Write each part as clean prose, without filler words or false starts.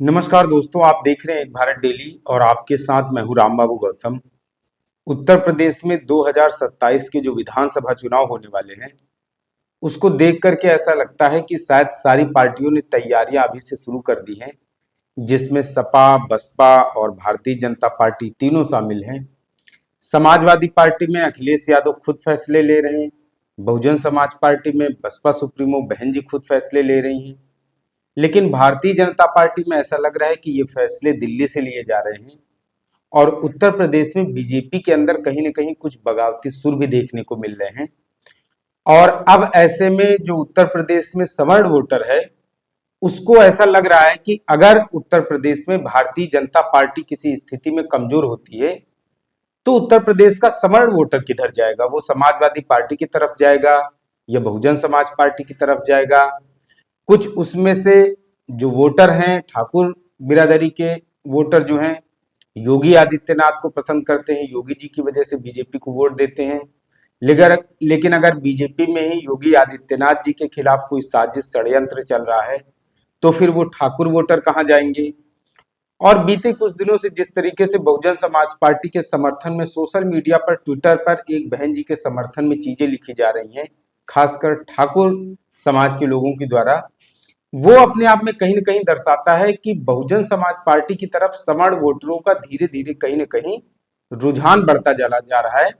नमस्कार दोस्तों, आप देख रहे हैं एक भारत डेली और आपके साथ मैं हूं रामबाबू गौतम। उत्तर प्रदेश में 2027 के जो विधानसभा चुनाव होने वाले हैं उसको देख करके ऐसा लगता है कि शायद सारी पार्टियों ने तैयारियां अभी से शुरू कर दी हैं, जिसमें सपा, बसपा और भारतीय जनता पार्टी तीनों शामिल हैं। समाजवादी पार्टी में अखिलेश यादव खुद फैसले ले रहे हैं। बहुजन समाज पार्टी में बसपा सुप्रीमो बहन जी खुद फैसले ले रही हैं। लेकिन भारतीय जनता पार्टी में ऐसा लग रहा है कि ये फैसले दिल्ली से लिए जा रहे हैं और उत्तर प्रदेश में बीजेपी के अंदर कहीं ना कहीं कुछ बगावती सुर भी देखने को मिल रहे हैं। और अब ऐसे में जो उत्तर प्रदेश में सवर्ण वोटर है उसको ऐसा लग रहा है कि अगर उत्तर प्रदेश में भारतीय जनता पार्टी किसी स्थिति में कमजोर होती है तो उत्तर प्रदेश का सवर्ण वोटर किधर जाएगा? वो समाजवादी पार्टी की तरफ जाएगा या बहुजन समाज पार्टी की तरफ जाएगा? कुछ उसमें से जो वोटर हैं, ठाकुर बिरादरी के वोटर जो हैं, योगी आदित्यनाथ को पसंद करते हैं, योगी जी की वजह से बीजेपी को वोट देते हैं। लेकिन अगर बीजेपी में ही योगी आदित्यनाथ जी के खिलाफ कोई साजिश षड्यंत्र चल रहा है तो फिर वो ठाकुर वोटर कहाँ जाएंगे? और बीते कुछ दिनों से जिस तरीके से बहुजन समाज पार्टी के समर्थन में सोशल मीडिया पर, ट्विटर पर एक बहन जी के समर्थन में चीजें लिखी जा रही हैं, खासकर ठाकुर समाज के लोगों के द्वारा, वो अपने आप में कहीं ना कहीं दर्शाता है कि बहुजन समाज पार्टी की तरफ सवर्ण वोटरों का धीरे धीरे कहीं ना कहीं रुझान बढ़ता चला जा रहा है।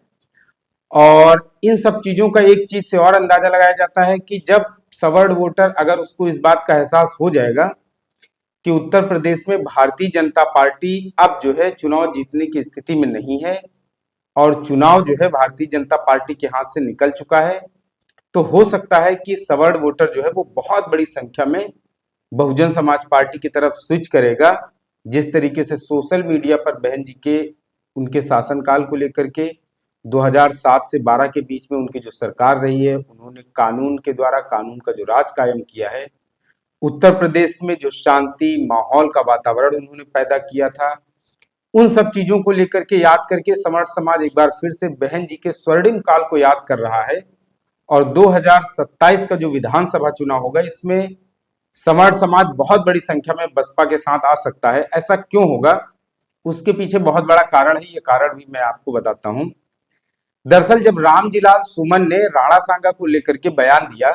और इन सब चीजों का एक चीज से और अंदाजा लगाया जाता है कि जब सवर्ण वोटर, अगर उसको इस बात का एहसास हो जाएगा कि उत्तर प्रदेश में भारतीय जनता पार्टी अब जो है चुनाव जीतने की स्थिति में नहीं है और चुनाव जो है भारतीय जनता पार्टी के हाथ से निकल चुका है, तो हो सकता है कि सवर्ण वोटर जो है वो बहुत बड़ी संख्या में बहुजन समाज पार्टी की तरफ स्विच करेगा। जिस तरीके से सोशल मीडिया पर बहन जी के उनके शासनकाल को लेकर के 2007 से 12 के बीच में उनकी जो सरकार रही है, उन्होंने कानून के द्वारा कानून का जो राज कायम किया है, उत्तर प्रदेश में जो शांति माहौल का वातावरण उन्होंने पैदा किया था, उन सब चीजों को लेकर के याद करके सवर्ण समाज एक बार फिर से बहन जी के स्वर्णिम काल को याद कर रहा है। और 2027 का जो विधानसभा चुनाव होगा इसमें सवर्ण समाज बहुत बड़ी संख्या में बसपा के साथ आ सकता है। ऐसा क्यों होगा? उसके पीछे बहुत बड़ा कारण है, ये कारण भी मैं आपको बताता हूं। दरअसल जब रामजीलाल सुमन ने राणा सांगा को लेकर के बयान दिया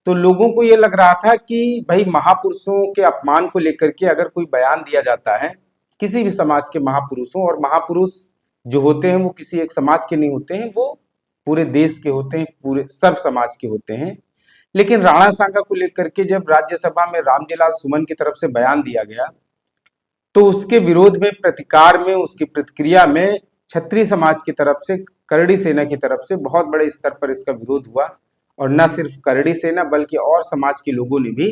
तो लोगों को ये लग रहा था कि भाई महापुरुषों के अपमान को लेकर के अगर कोई बयान दिया जाता है, किसी भी समाज के महापुरुषों, और महापुरुष जो होते हैं वो किसी एक समाज के नहीं होते हैं, वो पूरे देश के होते हैं, पूरे सर्व समाज के होते हैं। लेकिन राणा सांगा को लेकर के जब राज्यसभा में रामजीलाल सुमन की तरफ से बयान दिया गया तो उसके विरोध में, प्रतिकार में, उसकी प्रतिक्रिया में क्षत्रिय समाज की तरफ से, करड़ी सेना की तरफ से बहुत बड़े स्तर पर इसका विरोध हुआ। और न सिर्फ करड़ी सेना बल्कि और समाज के लोगों ने भी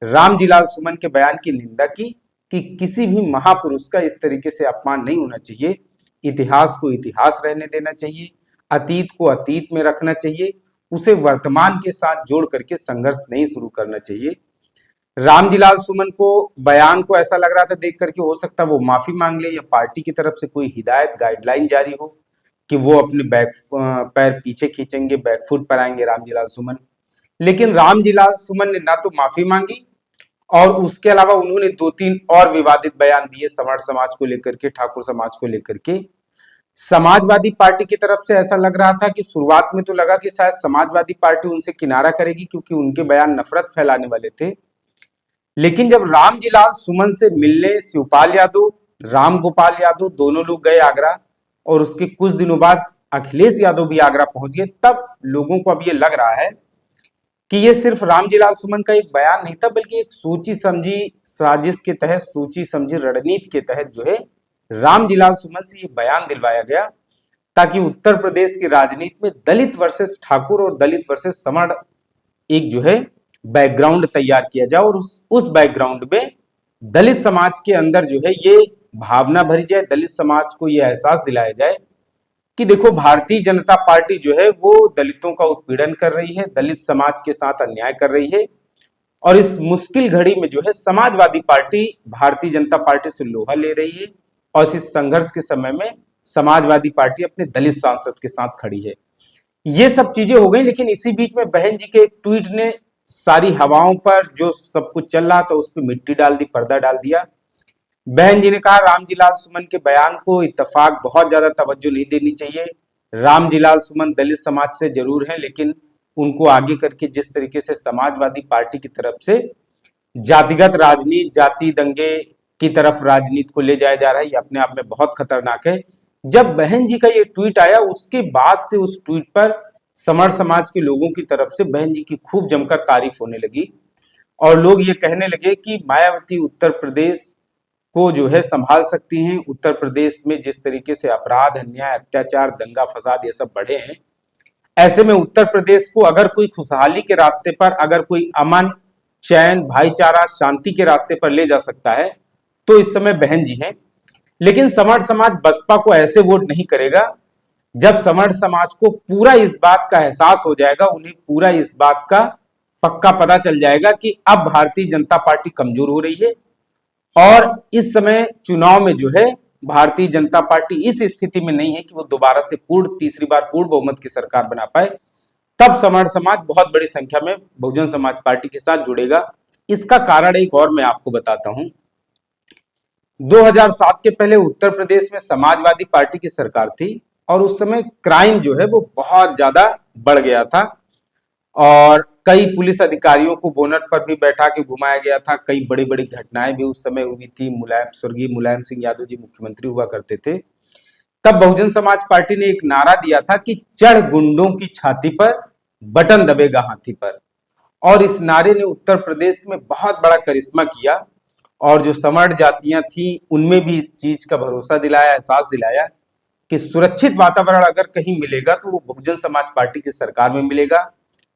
रामजीलाल सुमन के बयान की निंदा की कि किसी भी महापुरुष का इस तरीके से अपमान नहीं होना चाहिए, इतिहास को इतिहास रहने देना चाहिए, अतीत को अतीत में रखना चाहिए, उसे वर्तमान के साथ जोड़ करके संघर्ष नहीं शुरू करना चाहिए। रामजीलाल सुमन को बयान को ऐसा लग रहा था देख करके, हो सकता है वो माफी मांग ले या पार्टी की तरफ से कोई हिदायत, गाइडलाइन जारी हो कि वो अपने बैक पैर पीछे खींचेंगे, बैकफुट पर आएंगे रामजीलाल सुमन। लेकिन रामजीलाल सुमन ने ना तो माफी मांगी और उसके अलावा उन्होंने 2-3 और विवादित बयान दिए सवर्ण समाज को लेकर के, ठाकुर समाज को लेकर के। समाजवादी पार्टी की तरफ से ऐसा लग रहा था कि शुरुआत में तो लगा कि शायद समाजवादी पार्टी उनसे किनारा करेगी क्योंकि उनके बयान नफरत फैलाने वाले थे। लेकिन जब रामजीलाल सुमन से मिलने शिवपाल यादव, राम गोपाल यादव दोनों लोग गए आगरा और उसके कुछ दिनों बाद अखिलेश यादव भी आगरा पहुंच गए, तब लोगों को अब ये लग रहा है कि ये सिर्फ रामजीलाल सुमन का एक बयान नहीं था बल्कि एक सोची समझी साजिश के तहत, सोची समझी रणनीति के तहत जो है रामजीलाल सुमन से ये बयान दिलवाया गया ताकि उत्तर प्रदेश की राजनीति में दलित वर्सेस ठाकुर और दलित वर्सेस सवर्ण एक जो है बैकग्राउंड तैयार किया जाए और उस बैकग्राउंड में दलित समाज के अंदर जो है ये भावना भरी जाए, दलित समाज को ये एहसास दिलाया जाए कि देखो भारतीय जनता पार्टी जो है वो दलितों का उत्पीड़न कर रही है, दलित समाज के साथ अन्याय कर रही है। और इस मुश्किल घड़ी में जो है समाजवादी पार्टी भारतीय जनता पार्टी से लोहा ले रही है और इस संघर्ष के समय में समाजवादी पार्टी अपने दलित सांसद के साथ खड़ी है। ये सब चीजें हो गई, लेकिन इसी बीच में बहन जी के एक ट्वीट ने सारी हवाओं पर जो सब कुछ चल रहा था उस पर मिट्टी डाल दी, पर्दा डाल दिया। बहन जी ने कहा रामजी लाल सुमन के बयान को इत्तेफाक बहुत ज्यादा तवज्जो नहीं देनी चाहिए। रामजी लाल सुमन दलित समाज से जरूर हैं, लेकिन उनको आगे करके जिस तरीके से समाजवादी पार्टी की तरफ से जातिगत राजनीति, जाति दंगे की तरफ राजनीति को ले जाया जा रहा है, ये अपने आप में बहुत खतरनाक है। जब बहन जी का ये ट्वीट आया उसके बाद से उस ट्वीट पर समर समाज के लोगों की तरफ से बहन जी की खूब जमकर तारीफ होने लगी और लोग ये कहने लगे कि मायावती उत्तर प्रदेश को जो है संभाल सकती हैं। उत्तर प्रदेश में जिस तरीके से अपराध, अन्याय, अत्याचार, दंगा फसाद ये सब बढ़े हैं, ऐसे में उत्तर प्रदेश को अगर कोई खुशहाली के रास्ते पर, अगर कोई अमन, चैन, भाईचारा, शांति के रास्ते पर ले जा सकता है तो इस समय बहन जी हैं। लेकिन समर समाज बसपा को ऐसे वोट नहीं करेगा। जब समर समाज को पूरा इस बात का एहसास हो जाएगा, उन्हें पूरा इस बात का पक्का पता चल जाएगा कि अब भारतीय जनता पार्टी कमजोर हो रही है और इस समय चुनाव में जो है भारतीय जनता पार्टी इस स्थिति में नहीं है कि वो दोबारा से तीसरी बार पूर्ण बहुमत की सरकार बना पाए, तब समर समाज बहुत बड़ी संख्या में बहुजन समाज पार्टी के साथ जुड़ेगा। इसका कारण एक और मैं आपको बताता हूं। 2007 के पहले उत्तर प्रदेश में समाजवादी पार्टी की सरकार थी और उस समय क्राइम जो है वो बहुत ज्यादा बढ़ गया था और कई पुलिस अधिकारियों को बोनट पर भी बैठा के घुमाया गया था। कई बड़ी बड़ी घटनाएं भी उस समय हुई थी। स्वर्गीय मुलायम सिंह यादव जी मुख्यमंत्री हुआ करते थे। तब बहुजन समाज पार्टी ने एक नारा दिया था कि चढ़ गुंडों की छाती पर, बटन दबेगा हाथी पर, और इस नारे ने उत्तर प्रदेश में बहुत बड़ा करिश्मा किया और जो समर जातियां थी उनमें भी इस चीज का भरोसा दिलाया, एहसास दिलाया कि सुरक्षित वातावरण अगर कहीं मिलेगा तो वो बहुजन समाज पार्टी की सरकार में मिलेगा।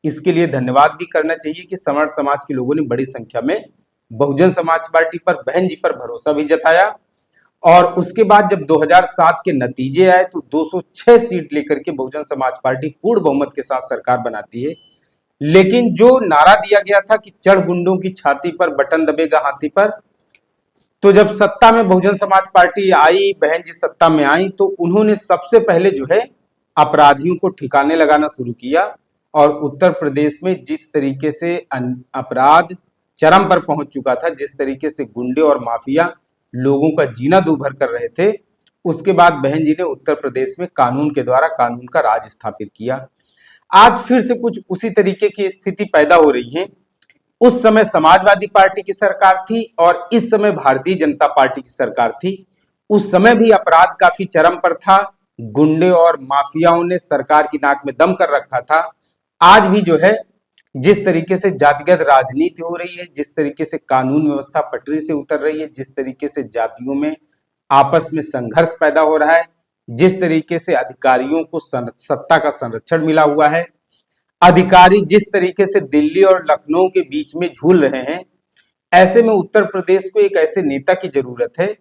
इसके लिए धन्यवाद भी करना चाहिए कि समर समाज के लोगों ने बड़ी संख्या में बहुजन समाज पार्टी पर, बहन जी पर भरोसा भी जताया और उसके बाद जब 2007 के नतीजे आए तो 206 सीट लेकर के बहुजन समाज पार्टी पूर्ण बहुमत के साथ सरकार बनाती है। लेकिन जो नारा दिया गया था कि चढ़ गुंडों की छाती पर, बटन दबेगा हाथी पर, तो जब सत्ता में बहुजन समाज पार्टी आई, बहन जी सत्ता में आई, तो उन्होंने सबसे पहले जो है अपराधियों को ठिकाने लगाना शुरू किया और उत्तर प्रदेश में जिस तरीके से अपराध चरम पर पहुंच चुका था, जिस तरीके से गुंडे और माफिया लोगों का जीना दूभर कर रहे थे, उसके बाद बहन जी ने उत्तर प्रदेश में कानून के द्वारा कानून का राज स्थापित किया। आज फिर से कुछ उसी तरीके की स्थिति पैदा हो रही है। उस समय समाजवादी पार्टी की सरकार थी और इस समय भारतीय जनता पार्टी की सरकार थी। उस समय भी अपराध काफी चरम पर था, गुंडे और माफियाओं ने सरकार की नाक में दम कर रखा था। आज भी जो है जिस तरीके से जातिगत राजनीति हो रही है, जिस तरीके से कानून व्यवस्था पटरी से उतर रही है, जिस तरीके से जातियों में आपस में संघर्ष पैदा हो रहा है, जिस तरीके से अधिकारियों को सत्ता का संरक्षण मिला हुआ है, अधिकारी जिस तरीके से दिल्ली और लखनऊ के बीच में झूल रहे हैं, ऐसे में उत्तर प्रदेश को एक ऐसे नेता की जरूरत है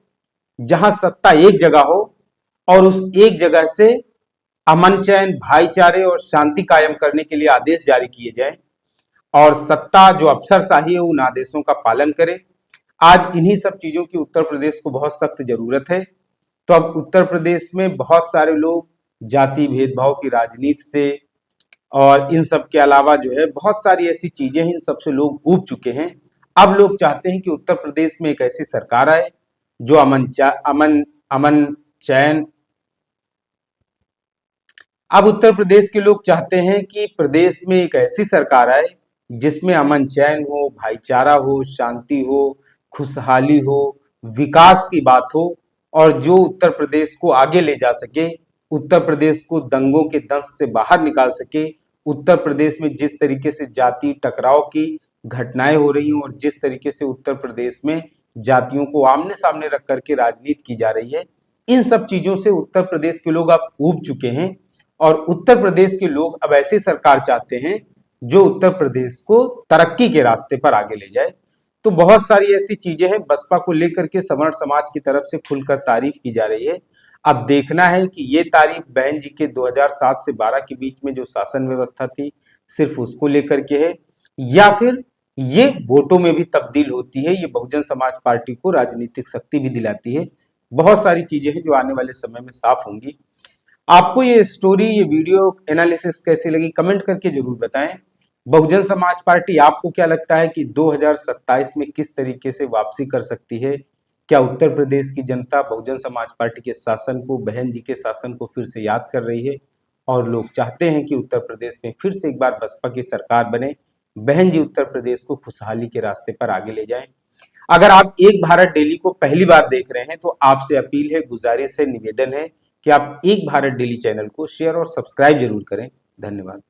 जहां सत्ता एक जगह हो और उस एक जगह से अमन, चैन, भाईचारे और शांति कायम करने के लिए आदेश जारी किए जाएं और सत्ता जो अफसरशाही है उन आदेशों का पालन करे। आज इन्हीं सब चीजों की उत्तर प्रदेश को बहुत सख्त जरूरत है। तो अब उत्तर प्रदेश में बहुत सारे लोग जाति भेदभाव की राजनीति से और इन सब के अलावा जो है बहुत सारी ऐसी चीजें हैं, इन सबसे लोग ऊब चुके हैं। अब लोग चाहते हैं कि उत्तर प्रदेश में एक ऐसी सरकार आए जो अमन चैन। अब उत्तर प्रदेश के लोग चाहते हैं कि प्रदेश में एक ऐसी सरकार आए जिसमें अमन चैन हो, भाईचारा हो, शांति हो, खुशहाली हो, विकास की बात हो और जो उत्तर प्रदेश को आगे ले जा सके, उत्तर प्रदेश को दंगों के दंश से बाहर निकाल सके। उत्तर प्रदेश में जिस तरीके से जाति टकराव की घटनाएं हो रही हैं और जिस तरीके से उत्तर प्रदेश में जातियों को आमने सामने रख करके राजनीति की जा रही है, इन सब चीजों से उत्तर प्रदेश के लोग अब ऊब चुके हैं और उत्तर प्रदेश के लोग अब ऐसी सरकार चाहते हैं जो उत्तर प्रदेश को तरक्की के रास्ते पर आगे ले जाए। तो बहुत सारी ऐसी चीजें हैं, बसपा को लेकर के समर समाज की तरफ से खुलकर तारीफ की जा रही है। अब देखना है कि ये तारीफ बहन जी के 2007 से 12 के बीच में जो शासन व्यवस्था थी सिर्फ उसको लेकर के है या फिर ये वोटों में भी तब्दील होती है, ये बहुजन समाज पार्टी को राजनीतिक शक्ति भी दिलाती है। बहुत सारी चीजें हैं जो आने वाले समय में साफ होंगी। आपको ये स्टोरी, ये वीडियो एनालिसिस कैसी लगी कमेंट करके जरूर बताएं। बहुजन समाज पार्टी, आपको क्या लगता है कि 2027 में किस तरीके से वापसी कर सकती है? क्या उत्तर प्रदेश की जनता बहुजन समाज पार्टी के शासन को, बहन जी के शासन को फिर से याद कर रही है और लोग चाहते हैं कि उत्तर प्रदेश में फिर से एक बार बसपा की सरकार बने, बहन जी उत्तर प्रदेश को खुशहाली के रास्ते पर आगे ले जाएं? अगर आप एक भारत डेली को पहली बार देख रहे हैं तो आपसे अपील है, गुजारिश है, निवेदन है कि आप एक भारत डेली चैनल को शेयर और सब्सक्राइब जरूर करें। धन्यवाद।